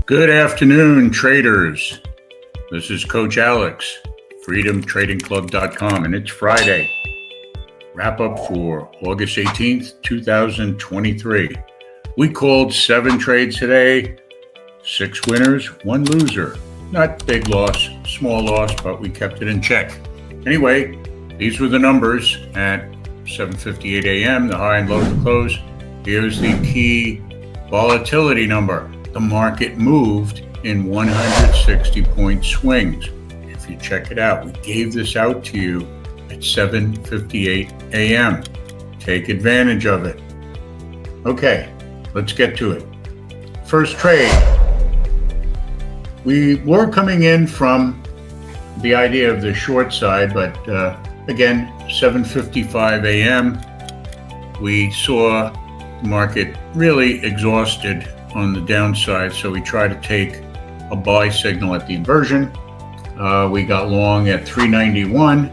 Good afternoon, traders. This is Coach Alex, freedomtradingclub.com, and it's Friday. Wrap up for August 18th, 2023. We called 7 trades today, 6 winners, 1 loser. Not big loss, small loss, but we kept it in check. Anyway, these were the numbers at 7:58 a.m., the high and low to close. Here's the key volatility number. The market moved in 160-point swings. If you check it out, we gave this out to you at 7:58 a.m. Take advantage of it. Okay, let's get to it. First trade. We were coming in from the idea of the short side, but again, 7:55 a.m., we saw the market really exhausted on the downside, so we tried to take a buy signal at the inversion. We got long at 391.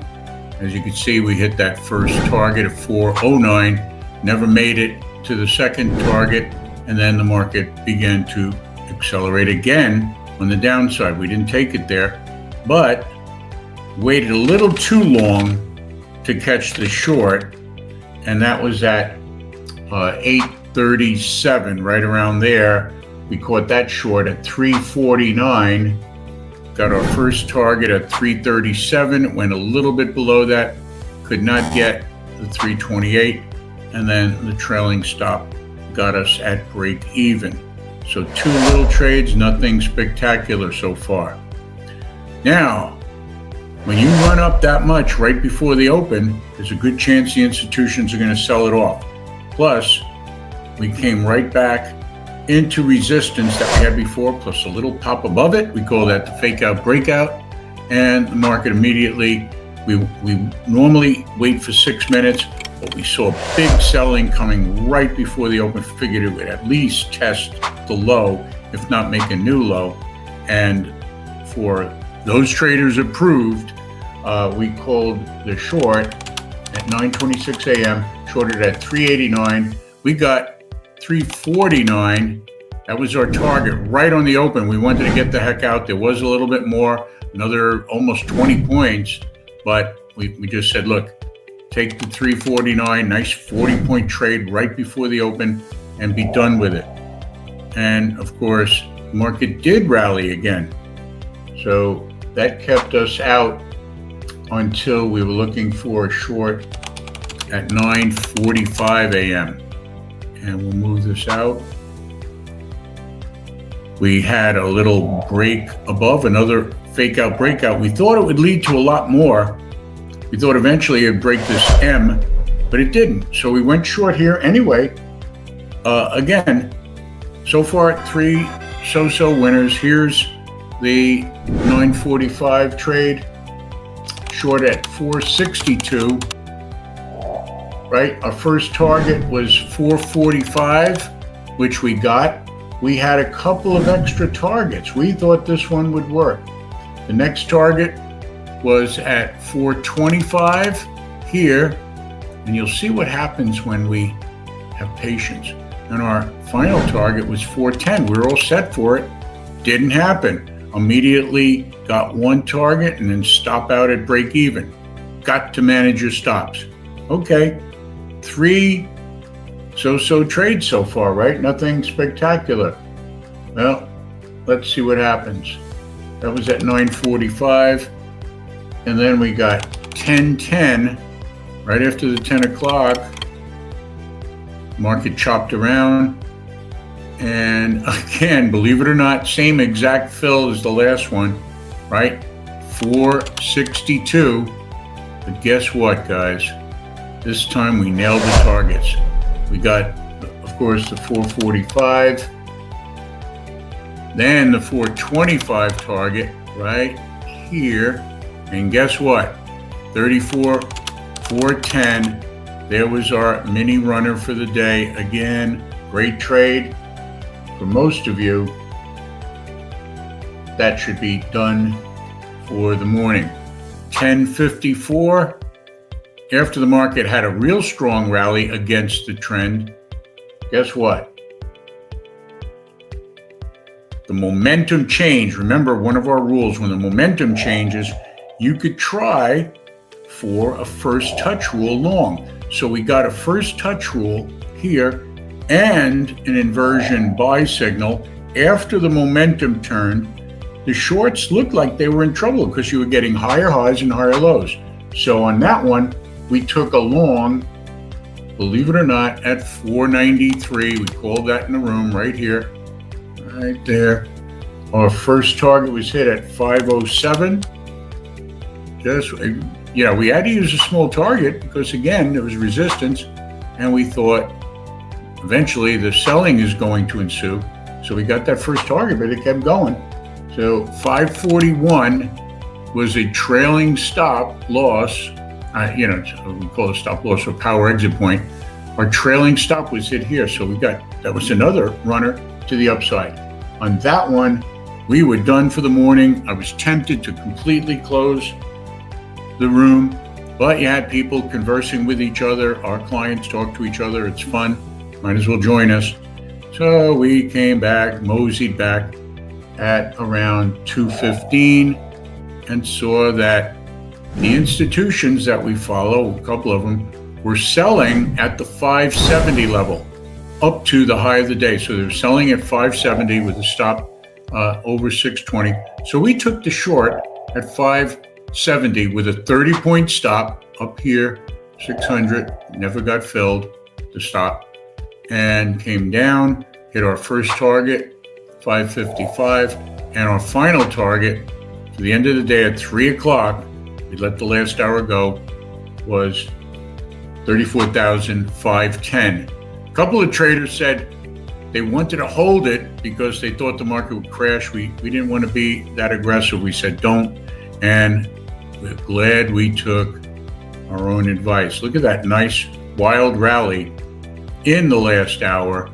As you can see, we hit that first target of 409, never made it to the second target, and then the market began to accelerate again on the downside. We didn't take it there, but waited a little too long to catch the short, and that was at 8:37, right around there. We caught that short at 349, got our first target at 337, went a little bit below that, could not get the 328, and then the trailing stop got us at break even. So 2 little trades, nothing spectacular so far. Now, when you run up that much right before the open, there's a good chance the institutions are going to sell it off. Plus, we came right back into resistance that we had before, plus a little pop above it. We call that the fake out breakout. And the market immediately, we normally wait for 6 minutes, but we saw big selling coming right before the open. Figured it would at least test the low, if not make a new low. And for those traders approved, we called the short at 9:26 a.m., shorted at 389. We got 349. That was our target right on the open. We wanted to get the heck out. There was a little bit more, another almost 20 points, but we just said, look, take the 349, nice 40-point trade right before the open and be done with it. And of course, the market did rally again. So that kept us out until we were looking for a short at 9:45 a.m. And we'll move this out. We had a little break above, another fake out breakout. We thought it would lead to a lot more. We thought eventually it'd break this M, but it didn't. So we went short here anyway. Again, so far 3 so-so winners. Here's the 9:45 trade, short at 462. Right, our first target was 445, which we got. We had a couple of extra targets. We thought this one would work. The next target was at 425 here, and you'll see what happens when we have patience. And our final target was 410. We were all set for it. Didn't happen. Immediately got one target and then stop out at break even. Got to manage your stops. Okay. 3 so-so trades so far, right? Nothing spectacular. Well, let's see what happens. That was at 9:45. And then we got 10:10 right after the 10 o'clock. Market chopped around. And again, believe it or not, same exact fill as the last one, right? 462. But guess what, guys? This time we nailed the targets. We got, of course, the 445, then the 425 target right here. And guess what? 34, 410. There was our mini runner for the day. Again, great trade. For most of you, that should be done for the morning. 10:54. After the market had a real strong rally against the trend, guess what? the momentum change. Remember, one of our rules, when the momentum changes, you could try for a first touch rule long. So we got a first touch rule here and an inversion buy signal. After the momentum turned, the shorts looked like they were in trouble because you were getting higher highs and higher lows. So on that one, we took a long, believe it or not, at 493. We called that in the room right here, right there. Our first target was hit at 507. Just, we had to use a small target because, again, there was resistance, and we thought eventually the selling is going to ensue. So we got that first target, but it kept going. So 541 was a trailing stop loss. We call it stop loss or power exit point. Our trailing stop was hit here. So that was another runner to the upside. On that one, we were done for the morning. I was tempted to completely close the room, but you had people conversing with each other. Our clients talk to each other. It's fun. Might as well join us. So we came back, moseyed back at around 2:15 and saw that the institutions that we follow, a couple of them, were selling at the 570 level up to the high of the day. So they were selling at 570 with a stop over 620. So we took the short at 570 with a 30-point stop up here, 600, never got filled, the stop, and came down, hit our first target, 555, and our final target for the end of the day at 3 o'clock, we let the last hour go, was 34,510. A couple of traders said they wanted to hold it because they thought the market would crash. We didn't want to be that aggressive. We said don't, and we're glad we took our own advice. Look at that nice wild rally in the last hour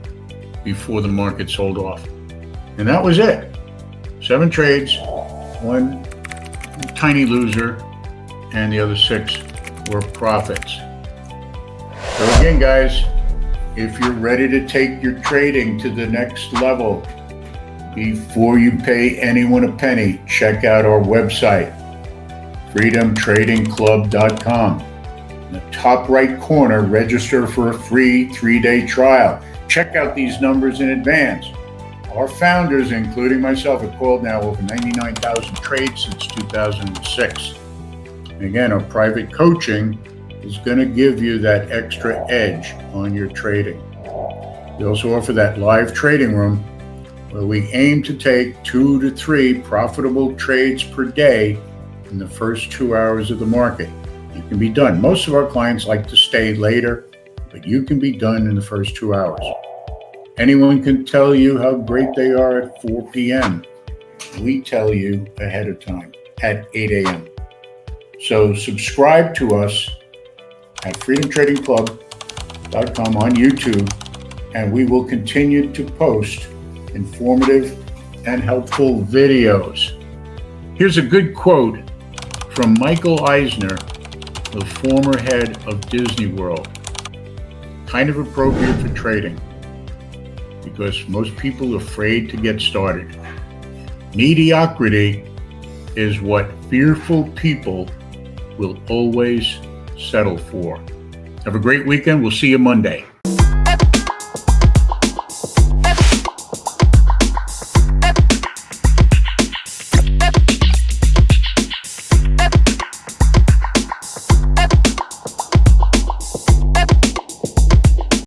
before the market sold off. And that was it. 7 trades, 1 tiny loser, and the other 6 were profits. So again, guys, if you're ready to take your trading to the next level, before you pay anyone a penny, check out our website, freedomtradingclub.com. In the top right corner, register for a free 3-day trial. Check out these numbers in advance. Our founders, including myself, have called now over 99,000 trades since 2006. And again, our private coaching is going to give you that extra edge on your trading. We also offer that live trading room where we aim to take 2 to 3 profitable trades per day in the first 2 hours of the market. You can be done. Most of our clients like to stay later, but you can be done in the first 2 hours. Anyone can tell you how great they are at 4 p.m. We tell you ahead of time at 8 a.m. So subscribe to us at freedomtradingclub.com on YouTube, and we will continue to post informative and helpful videos. Here's a good quote from Michael Eisner, the former head of Disney World. Kind of appropriate for trading, because most people are afraid to get started. Mediocrity is what fearful people will always settle for. Have a great weekend. We'll see you Monday.